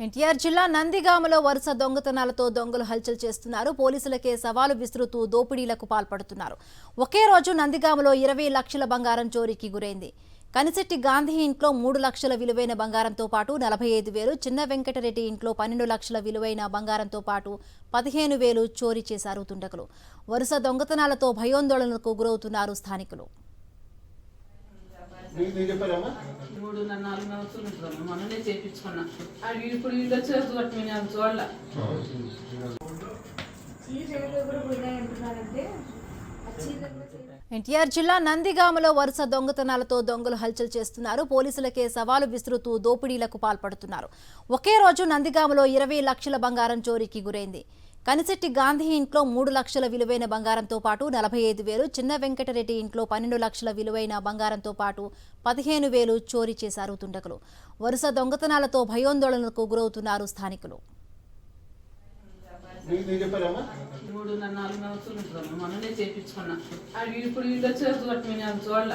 ఎన్టీఆర్ జిల్లా నందిగామలో వరుస దొంగతనాలతో దొంగలు హల్చల్ చేస్తున్నారు. పోలీసులకే సవాలు విసురుతూ దోపిడీలకు పాల్పడుతున్నారు. ఒకే రోజు నందిగామలో 20 లక్షల బంగారం చోరీకి గురైంది. కనిశెట్టి గాంధీ ఇంట్లో 3 లక్షల విలువైన బంగారంతో పాటు 45,000, చిన్న వెంకటరెడ్డి ఇంట్లో 12 లక్షల విలువైన బంగారంతో పాటు 15,000 చోరీ చేశారు దుండగులు. వరుస దొంగతనాలతో భయోందోళనకు గురవుతున్నారు స్థానికులు. 3-4 సంవత్సరాలు మొన్ననే చేయించుకున్నా. అది ఇప్పుడు వీళ్ళు వచ్చేసి నేను చూడాల. ఎన్టీఆర్ జిల్లా నందిగామలో వరుస దొంగతనాలతో దొంగలు హల్చల్ చేస్తున్నారు. పోలీసులకే సవాలు విసురుతూ దోపిడీలకు పాల్పడుతున్నారు. ఒకే రోజు నందిగామలో 20 లక్షల బంగారం చోరీకి గురైంది. కనిశెట్టి గాంధీ ఇంట్లో 3 లక్షల విలువైన బంగారంతో పాటు 45,000, చిన్న వెంకటరెడ్డి ఇంట్లో 12 లక్షల విలువైన బంగారంతో పాటు 15,000 చోరీ చేశారు దుండగులు. వరుస దొంగతనాలతో భయోందోళనకు గురవుతున్నారు స్థానికులు. 3-4 సంవత్సరాలు మొన్ననే చేయించుకున్నా. అది ఇప్పుడు వీళ్ళు వచ్చేసి నేను చూడాల.